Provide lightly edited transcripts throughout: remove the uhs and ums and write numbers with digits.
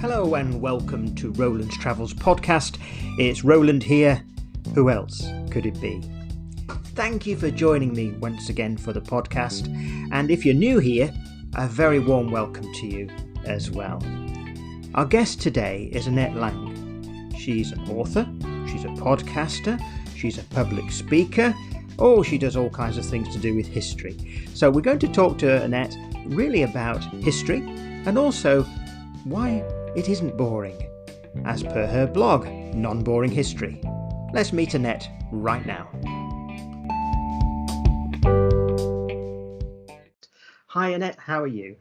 Hello and welcome to Roland's Travels podcast. It's Roland here. Who else could it be? Thank you for joining me once again for the podcast. And if you're new here, a very warm welcome to you as well. Our guest today is Annette Laing. She's an author, she's a podcaster, she's a public speaker. Oh, she does all kinds of things to do with history. So we're going to talk to Annette really about history and also why it isn't boring, as per her blog, Non-Boring History. Let's meet Annette right now. Hi Annette, how are you?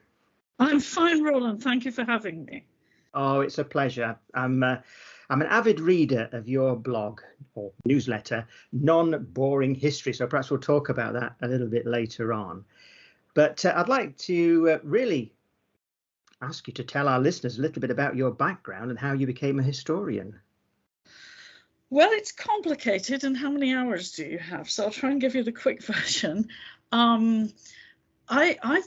I'm fine, Roland. Thank you for having me. Oh, it's a pleasure. I'm an avid reader of your blog or newsletter, Non-Boring History, so perhaps we'll talk about that a little bit later on. But I'd like to really ask you to tell our listeners a little bit about your background and how you became a historian. Well, it's complicated, and how many hours do you have? So I'll try and give you the quick version. I've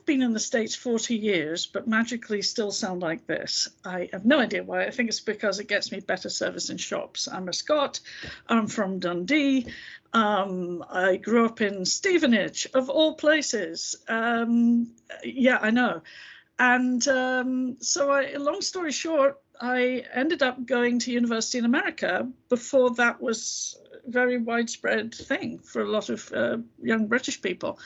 been in the States 40 years, but magically still sound like this. I have no idea why. I think it's because it gets me better service in shops. I'm a Scot. I'm from Dundee. I grew up in Stevenage, of all places. Yeah, I know. And so long story short, I ended up going to university in America before that was a very widespread thing for a lot of young British people.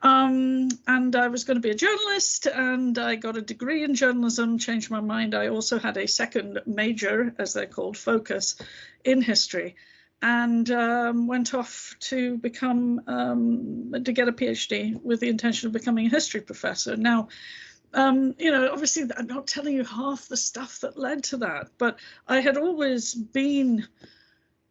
And I was going to be a journalist, and I got a degree in journalism, changed my mind. I also had a second major, as they're called, focus in history, and went off to become, to get a PhD with the intention of becoming a history professor. Now, obviously I'm not telling you half the stuff that led to that, but I had always been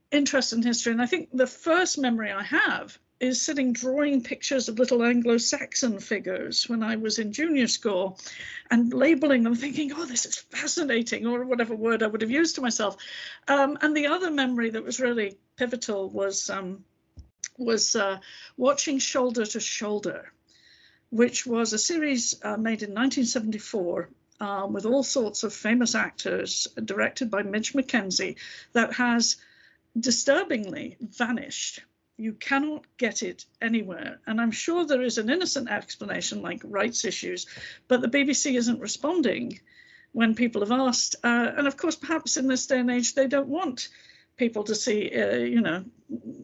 interested in history. And I think the first memory I have is sitting drawing pictures of little Anglo-Saxon figures when I was in junior school and labeling them, thinking, oh, this is fascinating, or whatever word I would have used to myself. And the other memory that was really pivotal was watching Shoulder to Shoulder, which was a series made in 1974 with all sorts of famous actors, directed by Midge McKenzie, that has disturbingly vanished. You cannot get it anywhere. And I'm sure there is an innocent explanation like rights issues, but the BBC isn't responding when people have asked. And of course, perhaps in this day and age, they don't want people to see,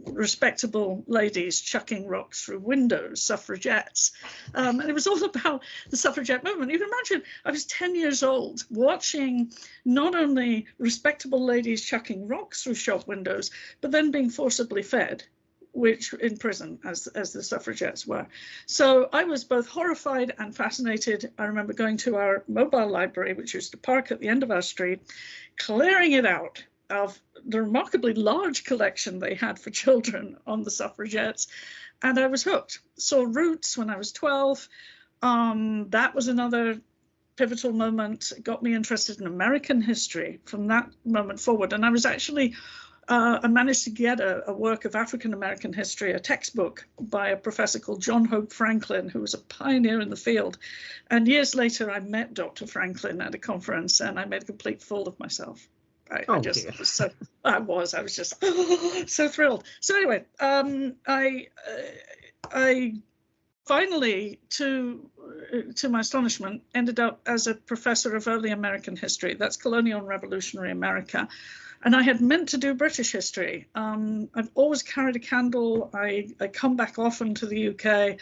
respectable ladies chucking rocks through windows, suffragettes. And it was all about the suffragette movement. You can imagine, I was 10 years old watching not only respectable ladies chucking rocks through shop windows, but then being forcibly fed, which in prison, as the suffragettes were. So I was both horrified and fascinated. I remember going to our mobile library, which used to park at the end of our street, clearing it out of the remarkably large collection they had for children on the suffragettes, and I was hooked. Saw Roots when I was 12. That was another pivotal moment, got me interested in American history from that moment forward. And I was actually, I managed to get a work of African-American history, a textbook by a professor called John Hope Franklin, who was a pioneer in the field. And years later, I met Dr. Franklin at a conference, and I made a complete fool of myself. I was just so thrilled. So anyway, I finally, to my astonishment, ended up as a professor of early American history. That's colonial and revolutionary America. And I had meant to do British history. I've always carried a candle. I come back often to the UK.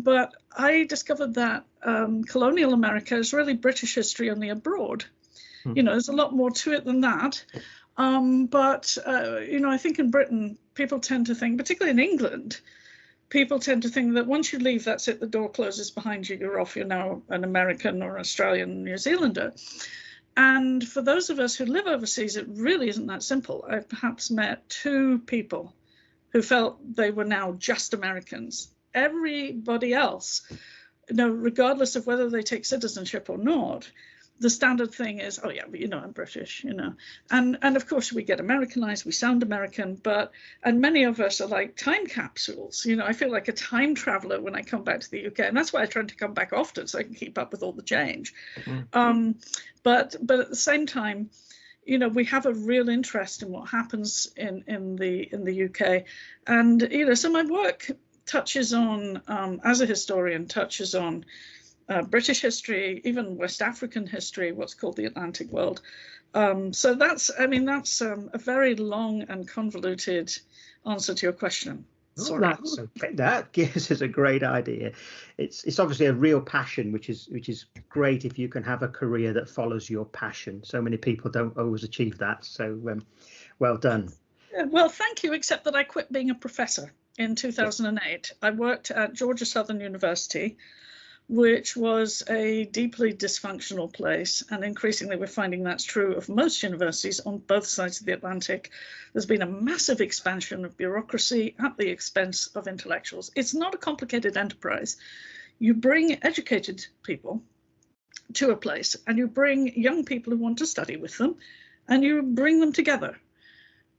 But I discovered that colonial America is really British history only abroad. There's a lot more to it than that. I think in Britain, people tend to think, particularly in England, people tend to think that once you leave, that's it, the door closes behind you, you're off, you're now an American or Australian, New Zealander. And for those of us who live overseas, it really isn't that simple. I've perhaps met 2 people who felt they were now just Americans. Everybody else, regardless of whether they take citizenship or not, the standard thing is, oh yeah, but you know, I'm British, you know, and of course we get Americanized, we sound American, and many of us are like time capsules, you know. I feel like a time traveler when I come back to the UK, and that's why I try to come back often so I can keep up with all the change. But at the same time, you know, we have a real interest in what happens in the UK, and you know, so my work touches on, as a historian, touches on British history, even West African history, what's called the Atlantic world. So that's a very long and convoluted answer to your question. That gives us a great idea. It's obviously a real passion, which is great if you can have a career that follows your passion. So many people don't always achieve that. So well done. Well, thank you, except that I quit being a professor in 2008. I worked at Georgia Southern University, which was a deeply dysfunctional place, and increasingly we're finding that's true of most universities on both sides of the Atlantic. There's been a massive expansion of bureaucracy at the expense of intellectuals. It's not a complicated enterprise. You bring educated people to a place, and you bring young people who want to study with them, and you bring them together.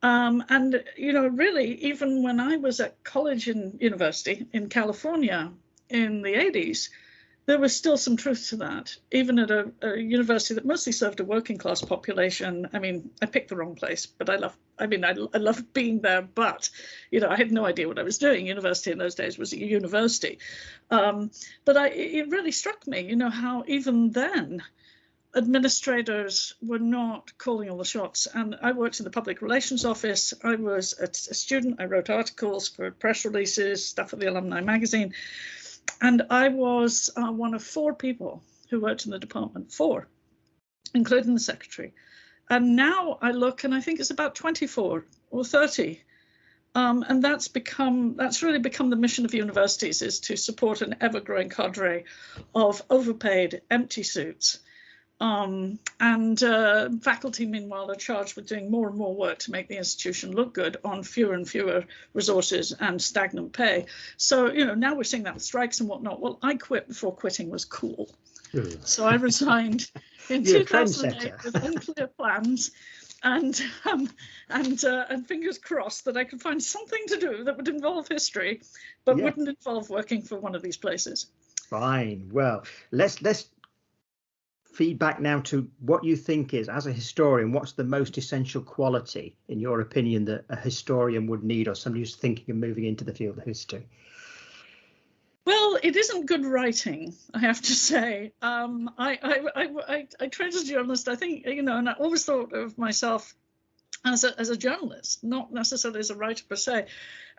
And, you know, really, even when I was at college and university in California in the 80s, there was still some truth to that, even at a university that mostly served a working class population. I mean, I picked the wrong place, but I loved being there, but, you know, I had no idea what I was doing. University in those days was a university. But it really struck me, you know, how even then administrators were not calling all the shots. And I worked in the public relations office. I was a student. I wrote articles for press releases, stuff for the alumni magazine. And I was one of 4 people who worked in the department, 4, including the secretary. And now I look and I think it's about 24 or 30. And that's really become the mission of universities, is to support an ever-growing cadre of overpaid, empty suits. And faculty, meanwhile, are charged with doing more and more work to make the institution look good on fewer and fewer resources and stagnant pay. So, you know, now we're seeing that with strikes and whatnot. Well, I quit before quitting was cool. So I resigned in 2008 with unclear plans, and fingers crossed that I could find something to do that would involve history, but wouldn't involve working for one of these places. Fine. Well, let's feedback now to what you think is, as a historian, what's the most essential quality, in your opinion, that a historian would need, or somebody who's thinking of moving into the field of history? Well, it isn't good writing, I have to say. I trained as a journalist, I think, you know, and I always thought of myself as a journalist, not necessarily as a writer per se.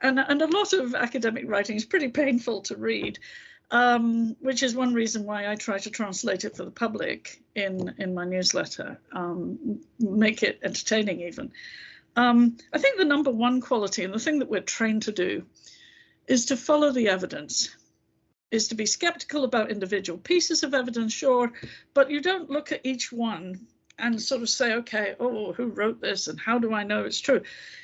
And a lot of academic writing is pretty painful to read. Which is one reason why I try to translate it for the public in my newsletter, make it entertaining even. I think the number one quality, and the thing that we're trained to do, is to follow the evidence, is to be skeptical about individual pieces of evidence, sure, but you don't look at each one and sort of say, okay, oh, who wrote this and how do I know it's true?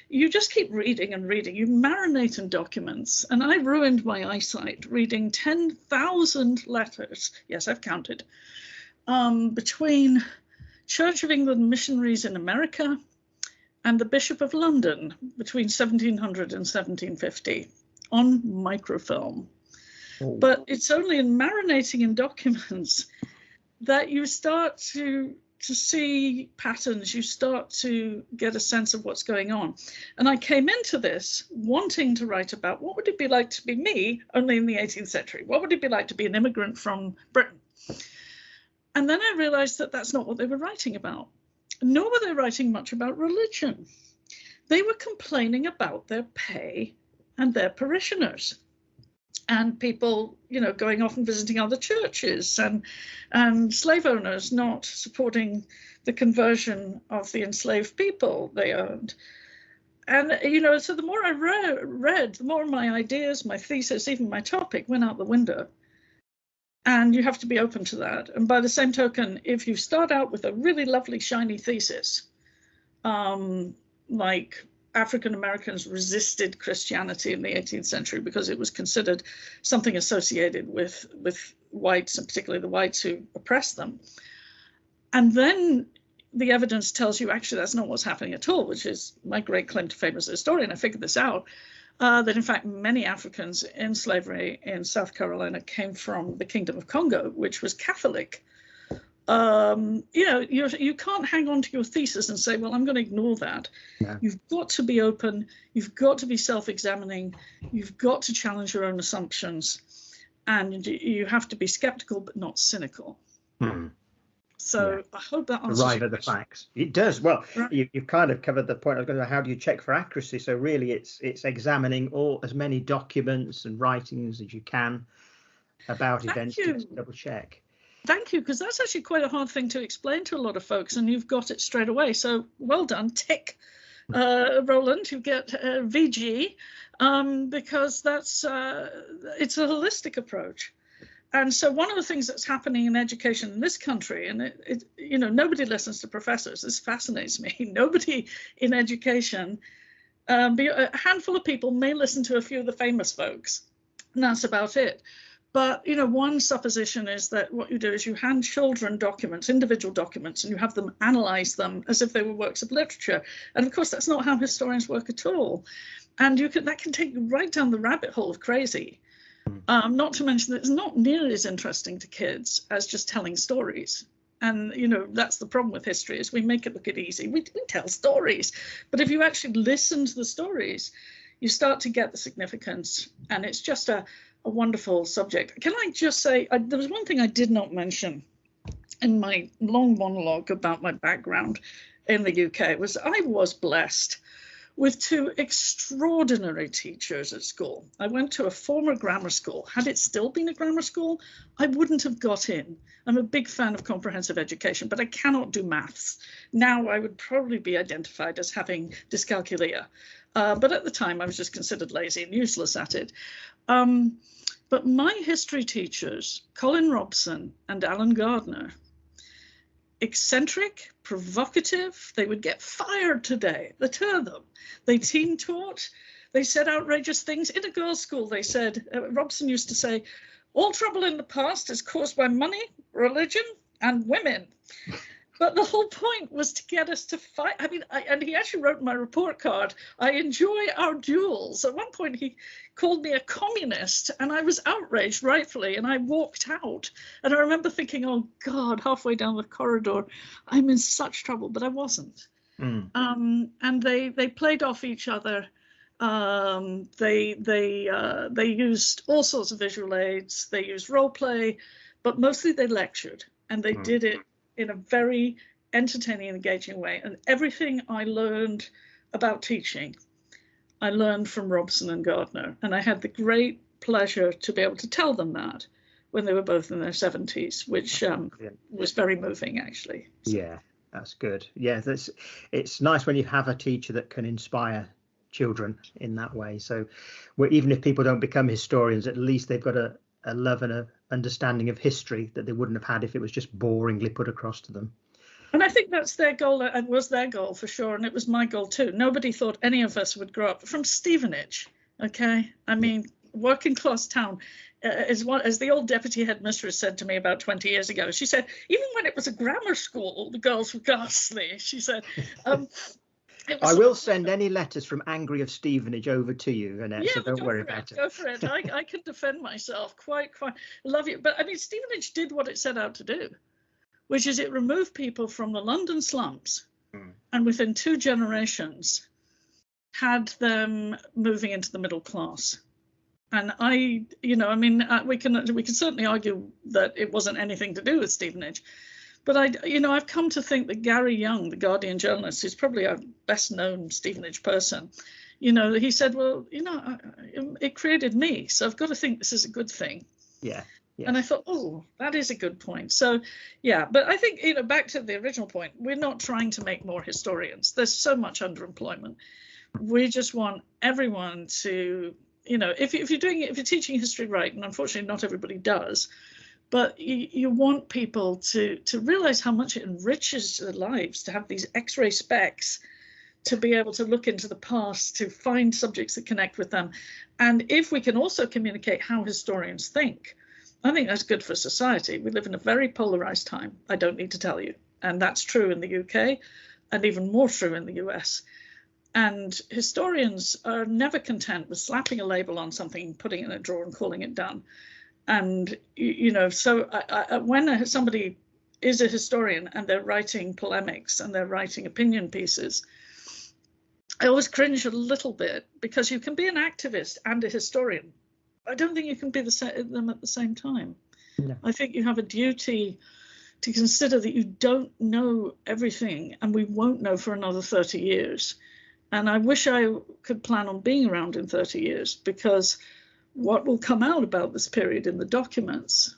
You just keep reading and reading. You marinate in documents. And I ruined my eyesight reading 10,000 letters. Yes, I've counted. Between Church of England missionaries in America and the Bishop of London between 1700 and 1750 on microfilm. Oh. But it's only in marinating in documents that you start to see patterns, you start to get a sense of what's going on. And I came into this wanting to write about what would it be like to be me, only in the 18th century? What would it be like to be an immigrant from Britain? And then I realized that that's not what they were writing about. Nor were they writing much about religion. They were complaining about their pay and their parishioners. And people, you know, going off and visiting other churches, and slave owners not supporting the conversion of the enslaved people they owned. And, you know, so the more I read, the more my ideas, my thesis, even my topic went out the window. And you have to be open to that. And by the same token, if you start out with a really lovely, shiny thesis, like African Americans resisted Christianity in the 18th century because it was considered something associated with whites, and particularly the whites who oppressed them. And then the evidence tells you actually that's not what's happening at all, which is my great claim to fame as a historian. I figured this out, that in fact many Africans in slavery in South Carolina came from the Kingdom of Congo, which was Catholic. You can't hang on to your thesis and say, well, I'm going to ignore that. No. You've got to be open. You've got to be self-examining. You've got to challenge your own assumptions. And you have to be skeptical, but not cynical. So I hope that answers arrive at the facts. It does. Well, right. You've kind of covered the point. I was going to say, how do you check for accuracy? So really, it's examining as many documents and writings as you can about events to double check. Thank you, because that's actually quite a hard thing to explain to a lot of folks, and you've got it straight away. So well done, tick, Roland. You get VG, because it's a holistic approach. And so one of the things that's happening in education in this country, and nobody listens to professors. This fascinates me. Nobody in education, a handful of people may listen to a few of the famous folks, and that's about it. But, one supposition is that what you do is you hand children documents, individual documents, and you have them analyze them as if they were works of literature. And of course, that's not how historians work at all. And that can take you right down the rabbit hole of crazy. Not to mention that it's not nearly as interesting to kids as just telling stories. And, that's the problem with history, is we make it look easy. We tell stories. But if you actually listen to the stories, you start to get the significance. And it's just a wonderful subject. Can I just say, there was one thing I did not mention in my long monologue about my background in the UK, was I was blessed with two extraordinary teachers at school. I went to a former grammar school. Had it still been a grammar school, I wouldn't have got in. I'm a big fan of comprehensive education, but I cannot do maths. Now I would probably be identified as having dyscalculia. But at the time, I was just considered lazy and useless at it. But my history teachers, Colin Robson and Alan Gardner, eccentric, provocative, they would get fired today, the two of them. They team taught, they said outrageous things. In a girls' school, they said, Robson used to say, all trouble in the past is caused by money, religion, and women. But the whole point was to get us to fight. And he actually wrote in my report card, I enjoy our duels. At one point, he called me a communist, and I was outraged, rightfully, and I walked out. And I remember thinking, oh, God, halfway down the corridor, I'm in such trouble, but I wasn't. And they played off each other. They used all sorts of visual aids. They used role play, but mostly they lectured, and they did it in a very entertaining and engaging way. And everything I learned about teaching, I learned from Robson and Gardner. And I had the great pleasure to be able to tell them that when they were both in their 70s, which was very moving, actually. So. Yeah, that's good. Yeah, it's nice when you have a teacher that can inspire children in that way. So even if people don't become historians, at least they've got a love and a understanding of history that they wouldn't have had if it was just boringly put across to them. And I think that's their goal. It was their goal for sure, and it was my goal too. Nobody thought any of us would grow up from Stevenage. Okay, I mean, working class town, as the old deputy headmistress said to me about 20 years ago. She said, even when it was a grammar school, the girls were ghastly. She said. I will send any letters from Angry of Stevenage over to you, Annette, so don't worry about it. Go for it. I can defend myself quite. Love you. But I mean, Stevenage did what it set out to do, which is it removed people from the London slums, and within 2 generations had them moving into the middle class. And we can certainly argue that it wasn't anything to do with Stevenage. But I've come to think that Gary Young, the Guardian journalist, who's probably our best known Stevenage person, he said, well, it created me, so I've got to think this is a good thing. Yeah. And I thought, oh, that is a good point. So, yeah, but I think, back to the original point, we're not trying to make more historians. There's so much underemployment. We just want everyone to, if you're teaching history right, and unfortunately not everybody does, but you want people to realize how much it enriches their lives to have these X-ray specs, to be able to look into the past, to find subjects that connect with them. And if we can also communicate how historians think, I think that's good for society. We live in a very polarized time. I don't need to tell you. And that's true in the UK and even more true in the US. And historians are never content with slapping a label on something, putting it in a drawer and calling it done. And, so when somebody is a historian and they're writing polemics and they're writing opinion pieces, I always cringe a little bit, because you can be an activist and a historian. I don't think you can be them at the same time. No. I think you have a duty to consider that you don't know everything, and we won't know for another 30 years. And I wish I could plan on being around in 30 years, because what will come out about this period in the documents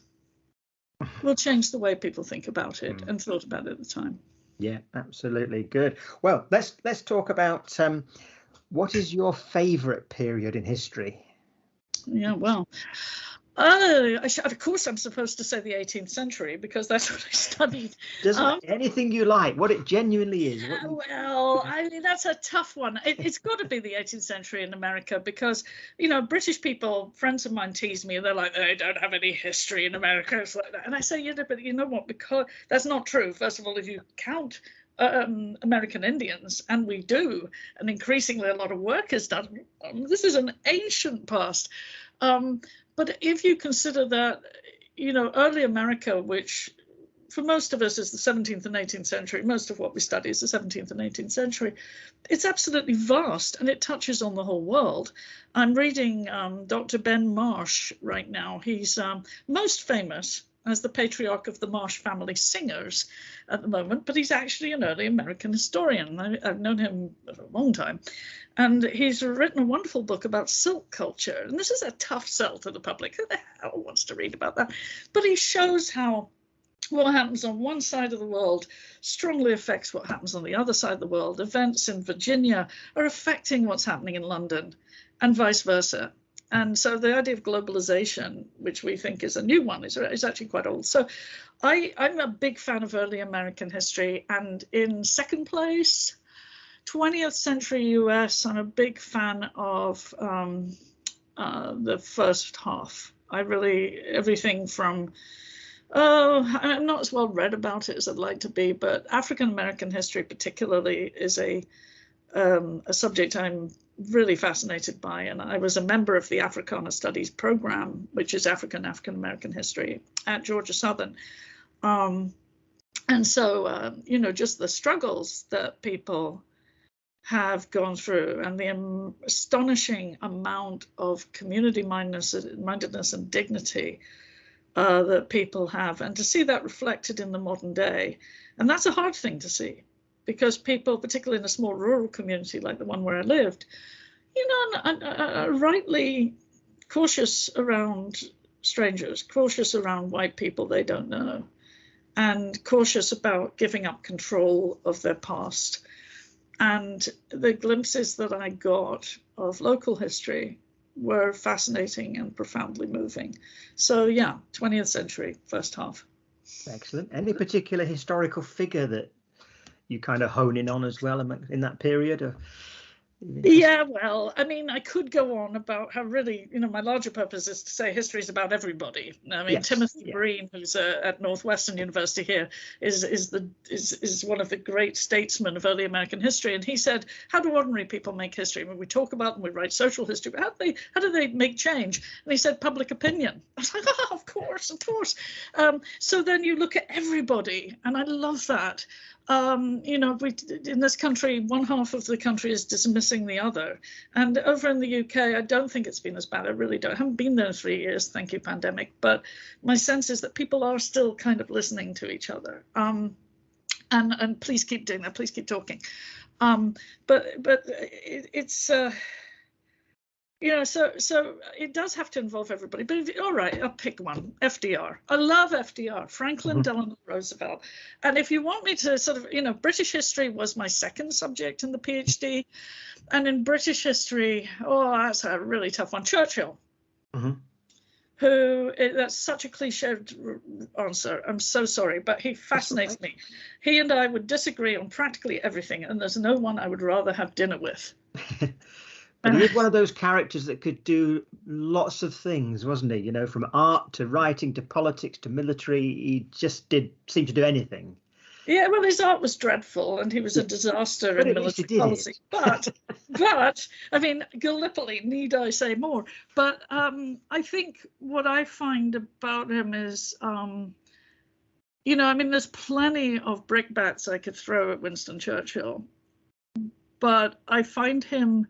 will change the way people think about it and thought about it at the time. Yeah, absolutely. Good. Well, let's talk about what is your favourite period in history? Yeah, well, of course, I'm supposed to say the 18th century, because that's what I studied. Doesn't anything you like, what it genuinely is? Well, I mean, that's a tough one. It's got to be the 18th century in America, because, British people, friends of mine tease me, and they're like, they don't have any history in America. And I say, but you know what? Because that's not true. First of all, if you count American Indians, and we do, and increasingly a lot of work is done, this is an ancient past. But if you consider that, early America, which for most of us is the 17th and 18th century, most of what we study is the 17th and 18th century, it's absolutely vast, and it touches on the whole world. I'm reading Dr. Ben Marsh right now. He's most famous as the patriarch of the Marsh family singers at the moment, but he's actually an early American historian. I've known him for a long time. And he's written a wonderful book about silk culture. And this is a tough sell to the public. Who the hell wants to read about that? But he shows how what happens on one side of the world strongly affects what happens on the other side of the world. Events in Virginia are affecting what's happening in London, and vice versa. And so the idea of globalization, which we think is a new one, is actually quite old. So I'm a big fan of early American history. And in second place, 20th century US, I'm a big fan of the first half. Everything from, I'm not as well read about it as I'd like to be, but African American history particularly is a subject I'm really fascinated by. And I was a member of the Africana Studies program, which is African American history at Georgia Southern. And so, just the struggles that people have gone through, and the astonishing amount of community mindedness and dignity that people have, and to see that reflected in the modern day. And that's a hard thing to see, because people, particularly in a small rural community like the one where I lived, are rightly cautious around strangers, cautious around white people they don't know, and cautious about giving up control of their past. And the glimpses that I got of local history were fascinating and profoundly moving. So yeah, 20th century, first half. Excellent. Any particular historical figure that you kind of hone in on as well in that period? Yeah, well, I mean, I could go on about how really, my larger purpose is to say history is about everybody. I mean, yes, Timothy Breen, who's at Northwestern University here, is one of the great statesmen of early American history. And he said, how do ordinary people make history? I mean, we talk about and we write social history, but how do they make change? And he said, public opinion. I was like, oh, of course. So then you look at everybody, and I love that. In this country, one half of the country is dismissing the other. And over in the UK, I don't think it's been as bad. I really don't. I haven't been there in 3 years, thank you, pandemic. But my sense is that people are still kind of listening to each other. And please keep doing that. Please keep talking. But it's... so it does have to involve everybody. But all right, I'll pick one. FDR. I love FDR, Franklin Delano Roosevelt. And if you want me to sort of, British history was my second subject in the PhD. And in British history, that's a really tough one. Churchill, that's such a cliched answer. I'm so sorry, but he fascinates me. He and I would disagree on practically everything. And there's no one I would rather have dinner with. But he was one of those characters that could do lots of things, wasn't he? From art to writing to politics to military, he just did seem to do anything. Yeah, well, his art was dreadful, and he was a disaster But in at least he military did policy. it. But I mean, Gallipoli, need I say more? But I think what I find about him is, you know, I mean, there's plenty of brickbats I could throw at Winston Churchill, but I find him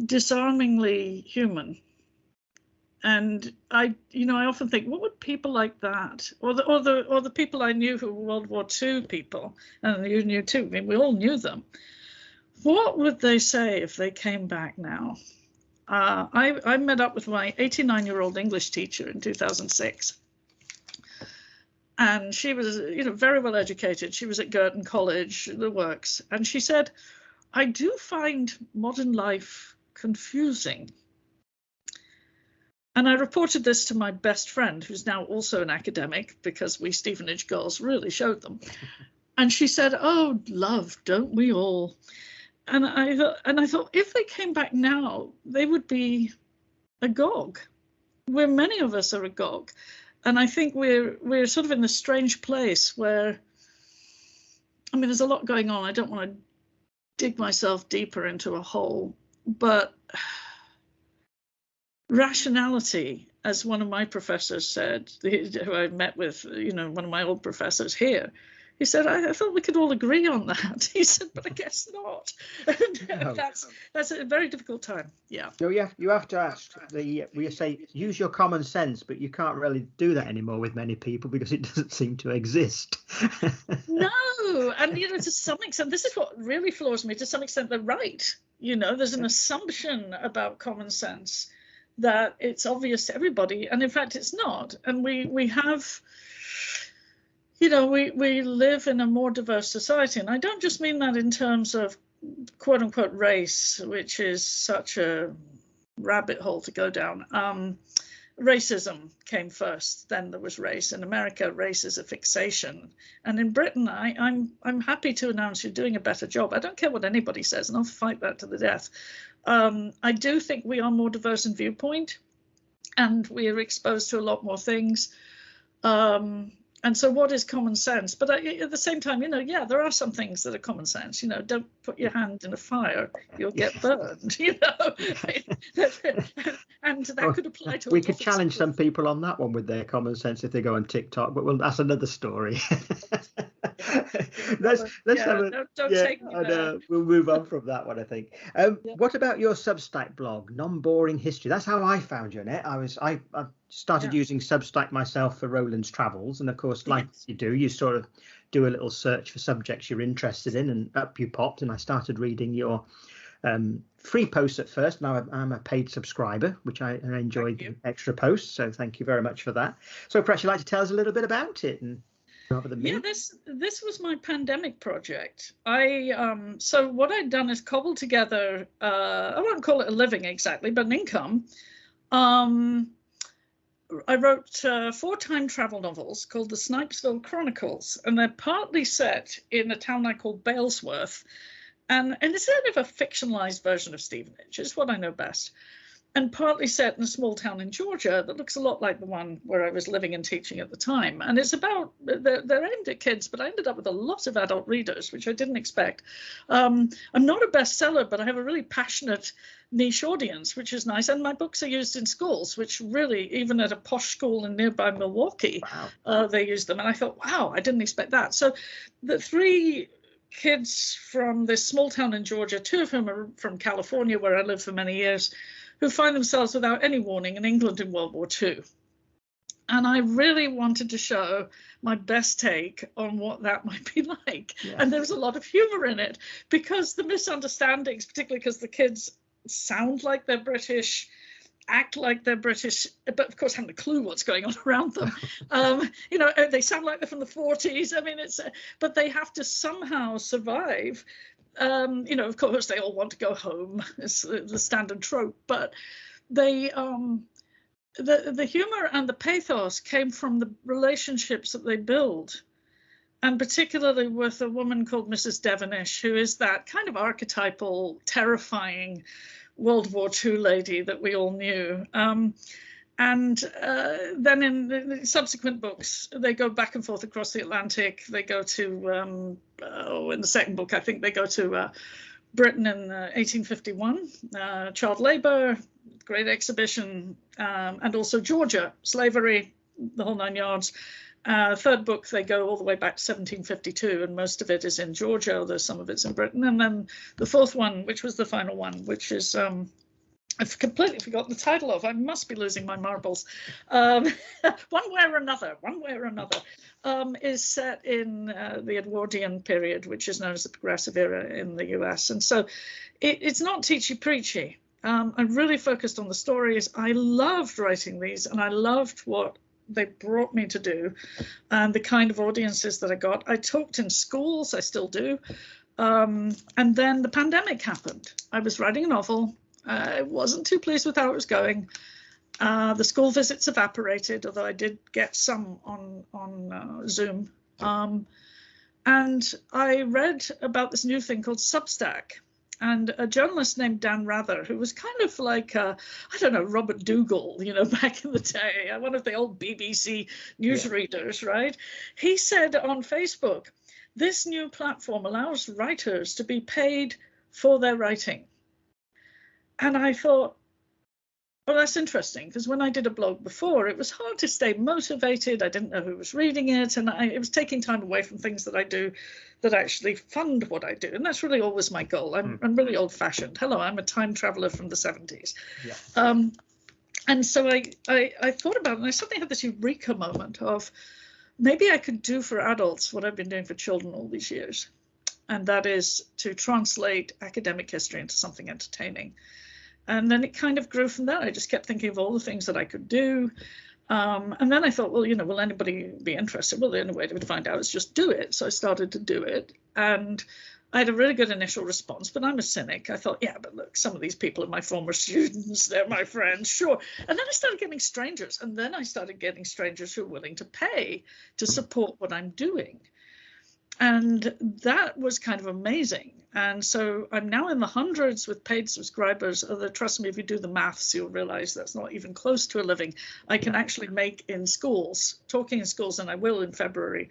disarmingly human. And I often think, what would people like that, or the people I knew who were World War II people, and you knew too. I mean, we all knew them. What would they say if they came back now? I met up with my 89-year-old English teacher in 2006, and she was, very well educated. She was at Girton College, the works, and she said, "I do find modern life confusing." And I reported this to my best friend, who's now also an academic, because we Stevenage girls really showed them. And she said, "Oh, love, don't we all?" And I thought, if they came back now, they would be agog, where many of us are agog. And I think we're sort of in this strange place where, I mean, there's a lot going on. I don't want to dig myself deeper into a hole, but rationality, as one of my professors said, who I met with, one of my old professors here, he said, I thought we could all agree on that. He said, but I guess not. No. That's a very difficult time. Yeah. So you have to ask we say use your common sense, but you can't really do that anymore with many people because it doesn't seem to exist. No, and to some extent, this is what really floors me. To some extent, they're right. There's an assumption about common sense that it's obvious to everybody, and in fact it's not. And we have, we live in a more diverse society, and I don't just mean that in terms of quote unquote race, which is such a rabbit hole to go down. Racism came first, then there was race. In America, race is a fixation, and in Britain, I'm happy to announce you're doing a better job. I don't care what anybody says, and I'll fight that to the death. I do think we are more diverse in viewpoint, and we are exposed to a lot more things. And so what is common sense? But at the same time, there are some things that are common sense. Don't put your hand in a fire, you'll get burned, and that could apply to we could challenge some people on that one with their common sense if they go on TikTok, but that's another story. Don't take me there. We'll move on from that one, I think. What about your Substack blog, Non-Boring History? That's how I found you, Annette. I started using Substack myself for Roland's travels, and of course, like you do, you sort of do a little search for subjects you're interested in, and up you popped, and I started reading your free posts at first. Now I'm a paid subscriber, which I enjoyed the extra posts, so thank you very much for that. So perhaps you'd like to tell us a little bit about it, and rather than me. Yeah, this was my pandemic project. So what I'd done is cobbled together, I won't call it a living exactly, but an income. I wrote 4 time travel novels called the Snipesville Chronicles, and they're partly set in a town I call Balesworth, and it's sort of a fictionalized version of Stevenage. It's what I know best. And partly set in a small town in Georgia that looks a lot like the one where I was living and teaching at the time. And it's about, they're aimed at kids, but I ended up with a lot of adult readers, which I didn't expect. I'm not a bestseller, but I have a really passionate niche audience, which is nice. And my books are used in schools, which really, even at a posh school in nearby Milwaukee, they use them. And I thought, wow, I didn't expect that. So the 3 kids from this small town in Georgia, 2 of whom are from California, where I lived for many years, who find themselves without any warning in England in World War II. And I really wanted to show my best take on what that might be like. Yeah. And there was a lot of humor in it, because the misunderstandings, particularly because the kids sound like they're British, act like they're British, but of course haven't a clue what's going on around them. They sound like they're from the 40s. I mean, but they have to somehow survive. Of course, they all want to go home. It's the standard trope, but the humor and the pathos came from the relationships that they build, and particularly with a woman called Mrs. Devonish, who is that kind of archetypal, terrifying World War II lady that we all knew. And then in the subsequent books, they go back and forth across the Atlantic. They go to, in the second book, I think they go to Britain in 1851, child labor, Great Exhibition, and also Georgia, slavery, the whole 9 yards. Third book, they go all the way back to 1752, and most of it is in Georgia, although some of it's in Britain. And then the fourth one, which was the final one, which is I've completely forgotten the title of. I must be losing my marbles. One Way or Another, is set in the Edwardian period, which is known as the Progressive Era in the US. And so it's not teachy preachy. I really focused on the stories. I loved writing these, and I loved what they brought me to do and the kind of audiences that I got. I talked in schools, I still do. And then the pandemic happened. I was writing a novel. I wasn't too pleased with how it was going. The school visits evaporated, although I did get some on Zoom. And I read about this new thing called Substack. And a journalist named Dan Rather, who was kind of like, I don't know, Robert Dougal, back in the day, one of the old BBC newsreaders, right? He said on Facebook, this new platform allows writers to be paid for their writing. And I thought, well, that's interesting, because when I did a blog before, it was hard to stay motivated. I didn't know who was reading it, and it was taking time away from things that I do that actually fund what I do. And that's really always my goal. I'm really old-fashioned. Hello, I'm a time traveler from the 70s. Yeah. And so I thought about it, and I suddenly had this eureka moment of maybe I could do for adults what I've been doing for children all these years. And that is to translate academic history into something entertaining. And then it kind of grew from that. I just kept thinking of all the things that I could do. And then I thought, well, will anybody be interested? Well, the only way to find out is just do it. So I started to do it. And I had a really good initial response, but I'm a cynic. I thought, yeah, but look, some of these people are my former students. They're my friends, sure. And then I started getting strangers. And then I started getting strangers who are willing to pay to support what I'm doing. And that was kind of amazing. And so I'm now in the hundreds with paid subscribers. Although, trust me, if you do the maths, you'll realize that's not even close to a living. I can actually make in schools, talking in schools, and I will in February,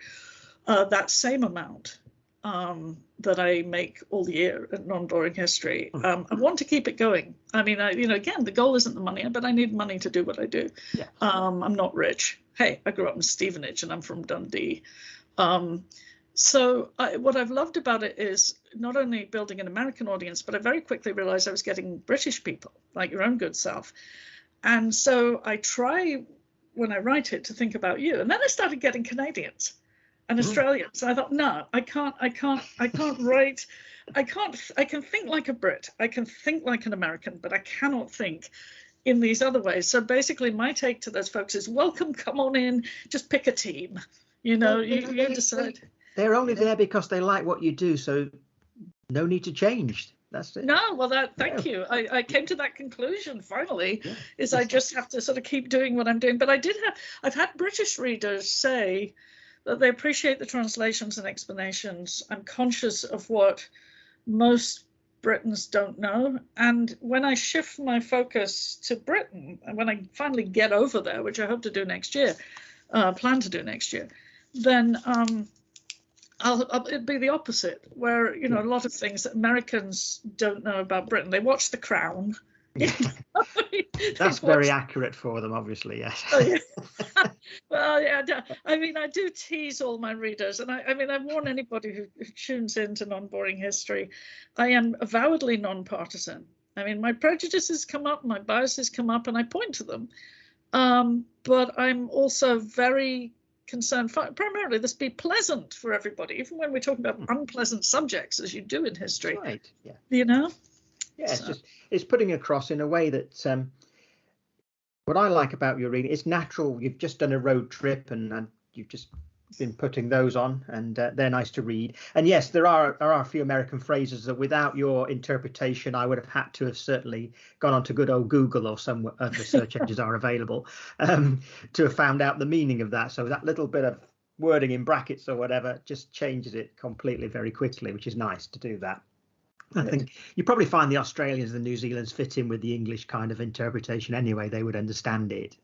that same amount that I make all year at Non-Boring History. I want to keep it going. I mean, again, the goal isn't the money, but I need money to do what I do. Yeah. I'm not rich. Hey, I grew up in Stevenage and I'm from Dundee. So what I've loved about it is not only building an American audience, but I very quickly realized I was getting British people, like your own good self. And so I try, when I write it, to think about you. And then I started getting Canadians and Australians. And I thought, no, I can't write. I can think like a Brit. I can think like an American, but I cannot think in these other ways. So basically my take to those folks is welcome, come on in, just pick a team. You decide. They're only there because they like what you do, so no need to change. That's it. No, well, thank you. I came to that conclusion finally, is I just have to sort of keep doing what I'm doing. But I've had British readers say that they appreciate the translations and explanations. I'm conscious of what most Britons don't know. And when I shift my focus to Britain, and when I finally get over there, which I hope to do next year, plan to do next year, then it'd be the opposite, where a lot of things that Americans don't know about Britain. They watch The Crown. That's very accurate for them, obviously. Yes. Oh, yeah. Well, yeah. I mean, I do tease all my readers, and I warn anybody who tunes into Non-Boring History. I am avowedly non-partisan. I mean, my prejudices come up, my biases come up, and I point to them. But I'm also very concerned primarily this be pleasant for everybody, even when we're talking about unpleasant subjects, as you do in history. Right. Yeah. Yeah, it's putting across in a way that what I like about your reading, it's natural. You've just done a road trip and you've just been putting those on, and they're nice to read. And yes, there are a few American phrases that without your interpretation I would have had to have certainly gone on to good old Google or some other search engines are available to have found out the meaning of that. So that little bit of wording in brackets or whatever just changes it completely very quickly, which is nice to do that. I think you probably find the Australians and the New Zealanders fit in with the English kind of interpretation anyway. They would understand it,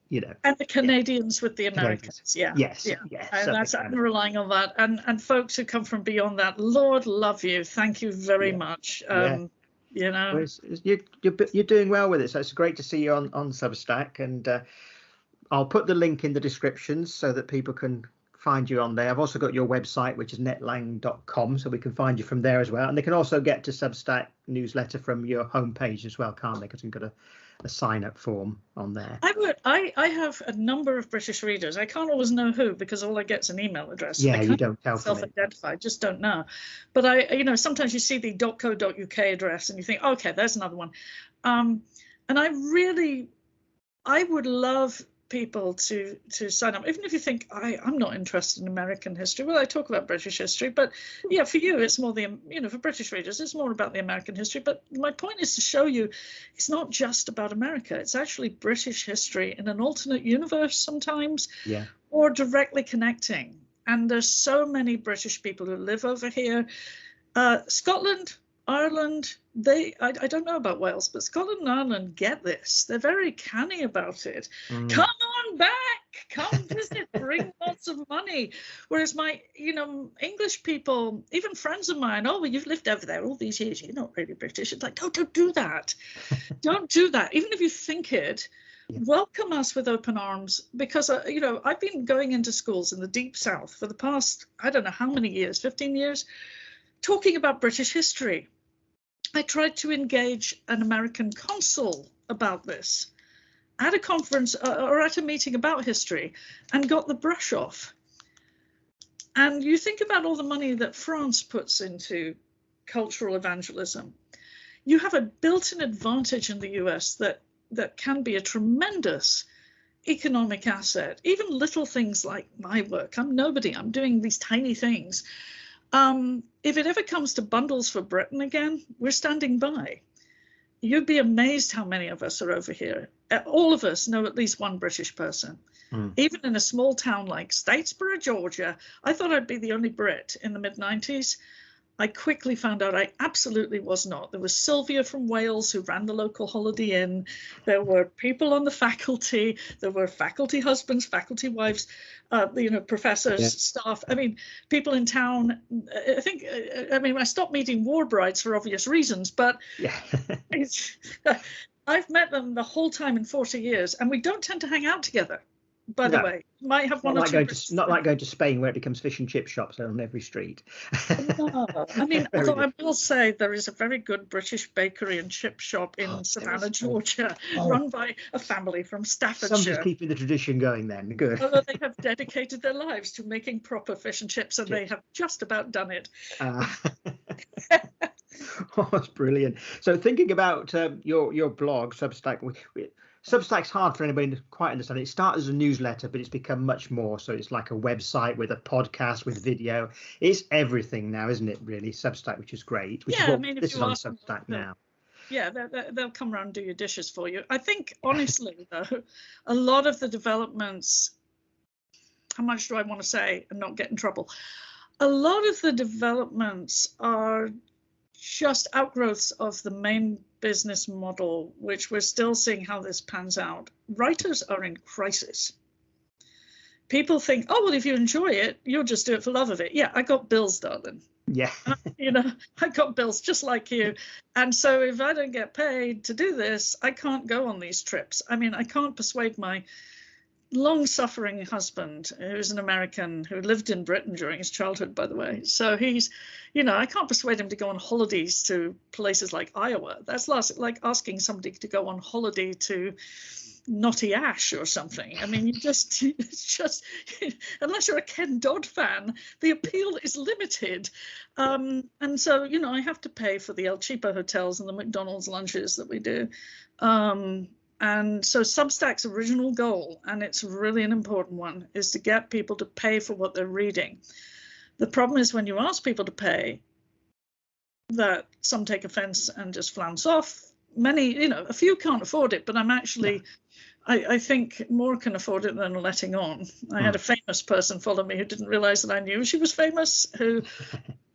And the Canadians with the Americans, Yes. And I'm relying on that. And folks who come from beyond that, Lord love you. Thank you very much. Well, you're doing well with it, so it's great to see you on Substack, and I'll put the link in the description so that people can find you on there. I've also got your website, which is annettelang.com, so we can find you from there as well. And they can also get to Substack newsletter from your homepage as well, can't they? Because you've got a sign-up form on there. I have a number of British readers. I can't always know who, because all I get is an email address. Yeah, you don't tell. Self-identify, just don't know. But sometimes you see the .co.uk address and you think, okay, there's another one. And I would love people to sign up, even if you think I'm not interested in American history. Well, I talk about British history, but for you it's more for British readers it's more about the American history. But my point is to show you it's not just about America, it's actually British history in an alternate universe sometimes, or directly connecting. And there's so many British people who live over here. Scotland, Ireland, I don't know about Wales, but Scotland and Ireland get this. They're very canny about it. Come on back, come visit, bring lots of money. Whereas my, English people, even friends of mine, well, you've lived over there all these years, you're not really British. It's like, don't do that. Don't do that. Even if you think it, welcome us with open arms, because, I've been going into schools in the deep South for the past, I don't know how many years, 15 years, talking about British history. I tried to engage an American consul about this at a conference or at a meeting about history, and got the brush off. And you think about all the money that France puts into cultural evangelism. You have a built-in advantage in the US that can be a tremendous economic asset. Even little things like my work. I'm nobody. I'm doing these tiny things. If it ever comes to bundles for Britain again, we're standing by. You'd be amazed how many of us are over here. All of us know at least one British person. Even in a small town like Statesboro, Georgia, I thought I'd be the only Brit in the mid-90s. I quickly found out I absolutely was not. There was Sylvia from Wales who ran the local Holiday Inn. There were people on the faculty. There were faculty husbands, faculty wives, professors, staff. I mean, people in town. I stopped meeting war brides for obvious reasons, but I've met them the whole time in 40 years, and we don't tend to hang out together. By the way, might have one or two. Not like going to Spain, where it becomes fish and chip shops on every street. No, although I will say there is a very good British bakery and chip shop in Savannah, Georgia, run by a family from Staffordshire. Somebody's keeping the tradition going then. Good. Although they have dedicated their lives to making proper fish and chips, and they have just about done it. Oh, that's brilliant. So thinking about your blog, Substack, Substack's hard for anybody to quite understand. It started as a newsletter, but it's become much more. So it's like a website with a podcast, with video. It's everything now, isn't it, really, Substack, which is great. This is on Substack now. Yeah, they'll come around and do your dishes for you. I think, honestly, though, a lot of the developments, how much do I want to say and not get in trouble? A lot of the developments are just outgrowths of the main business model, which we're still seeing how this pans out. Writers are in crisis. People think, oh, well, if you enjoy it, you'll just do it for love of it. Yeah, I got bills, darling. Yeah. I got bills just like you. And so if I don't get paid to do this, I can't go on these trips. I mean, I can't persuade my long-suffering husband, who's an American who lived in Britain during his childhood, by the way. So he's, I can't persuade him to go on holidays to places like Iowa. That's like asking somebody to go on holiday to Knotty Ash or something. I mean, it's just, unless you're a Ken Dodd fan, the appeal is limited. And so, I have to pay for the El Cheapo hotels and the McDonald's lunches that we do. And so Substack's original goal, and it's really an important one, is to get people to pay for what they're reading. The problem is when you ask people to pay, that some take offense and just flounce off. Many, a few can't afford it, but I think more can afford it than letting on. I had a famous person follow me who didn't realize that I knew she was famous, who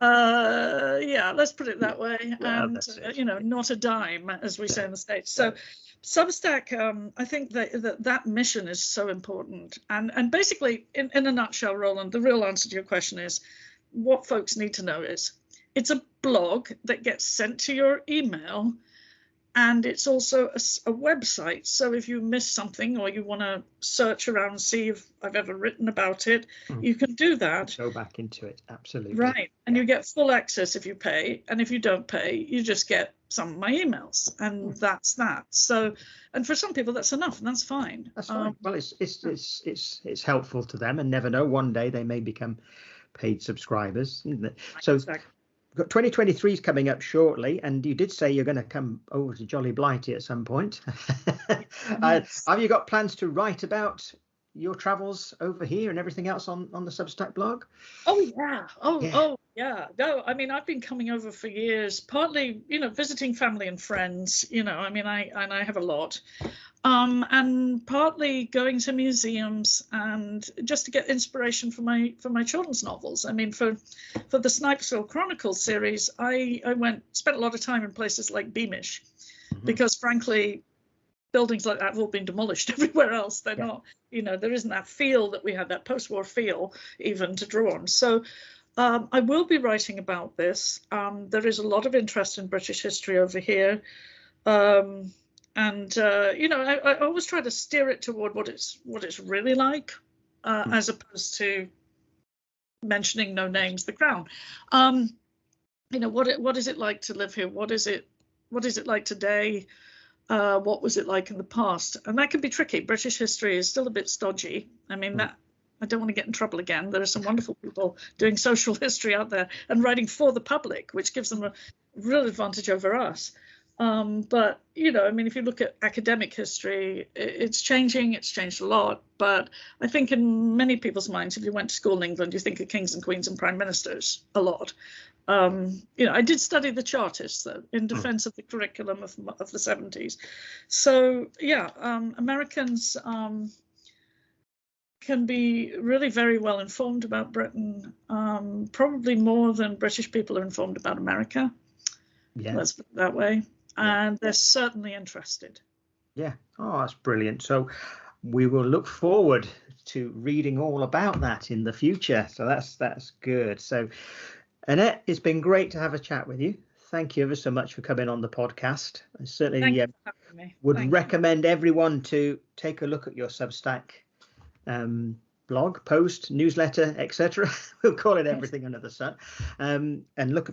Yeah, let's put it that way. Yeah, And, not a dime, as we say in the States. So Yeah. Substack, I think that mission is so important. And basically, in a nutshell, Roland, the real answer to your question is, what folks need to know is it's a blog that gets sent to your email, and it's also a website. So if you miss something or you want to search around and see if I've ever written about it, you can do that. Go back into it, absolutely. Right, and you get full access if you pay, and if you don't pay, you just get some of my emails, and that's that. So, and for some people, that's enough, and that's fine. That's fine. Well, it's helpful to them, and never know, one day they may become paid subscribers, isn't it? So. Exactly. 2023 is coming up shortly, and you did say you're going to come over to Jolly Blighty at some point. Yes. Have you got plans to write about your travels over here and everything else on the Substack blog? Oh yeah. Oh yeah. No, I mean, I've been coming over for years, partly, visiting family and friends. I have a lot. And partly going to museums and just to get inspiration for my children's novels. I mean, for the Snipesville Chronicles series, I spent a lot of time in places like Beamish, because frankly, buildings like that have all been demolished everywhere else. They're not, there isn't that feel that we had, that post-war feel even to draw on. So I will be writing about this. There is a lot of interest in British history over here. I always try to steer it toward what it's really like, as opposed to mentioning no names, the Crown. What is it like to live here? What is it like today? What was it like in the past? And that can be tricky. British history is still a bit stodgy. I mean, that I don't want to get in trouble again. There are some wonderful people doing social history out there and writing for the public, which gives them a real advantage over us. But, if you look at academic history, it's changing. It's changed a lot. But I think in many people's minds, if you went to school in England, you think of kings and queens and prime ministers a lot. I did study the Chartists, though, in defense of the curriculum of the 70s. So, yeah, Americans can be really very well informed about Britain, probably more than British people are informed about America. Yeah. Let's put it that way. And they're certainly interested. Yeah. Oh, that's brilliant. So we will look forward to reading all about that in the future. So that's good. So Annette, it's been great to have a chat with you. Thank you ever so much for coming on the podcast. I certainly would recommend everyone to take a look at your Substack blog, post, newsletter, etc. We'll call it everything under the sun, and look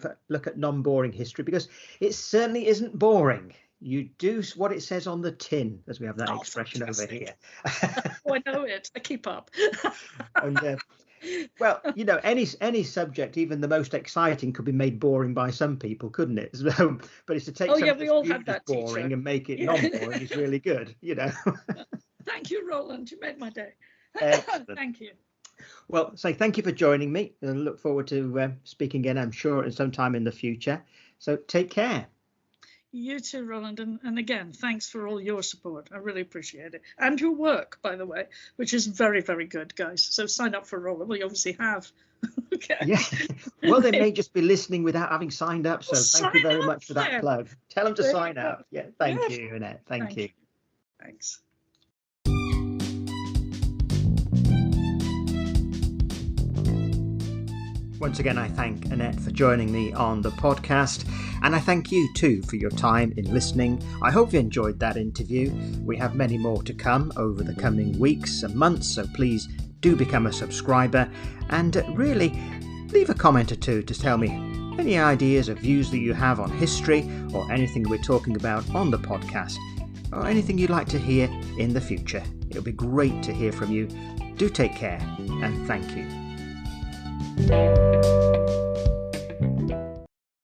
at non-boring history, because it certainly isn't boring. You do what it says on the tin, as we have that expression fantastic. Over here. Oh, I know it. I keep up. And well, any subject, even the most exciting, could be made boring by some people, couldn't it? So, but it's to take something that's boring and make it non-boring is really good. Thank you, Roland. You made my day. Thank you. Well, thank you for joining me, and look forward to speaking again, I'm sure, at some time in the future. So take care. You too, Roland. And again, thanks for all your support. I really appreciate it. And your work, by the way, which is very, very good, guys. So sign up for Roland. Well, you obviously have. Okay. Yeah. Well, they may just be listening without having signed up. So thank you very much for that plug. Tell them to sign up. Yeah. Thank you, Annette. Thank you. Thanks. Once again, I thank Annette for joining me on the podcast, and I thank you too for your time in listening. I hope you enjoyed that interview. We have many more to come over the coming weeks and months, so please do become a subscriber, and really leave a comment or two to tell me any ideas or views that you have on history, or anything we're talking about on the podcast, or anything you'd like to hear in the future. It'll be great to hear from you. Do take care, and thank you.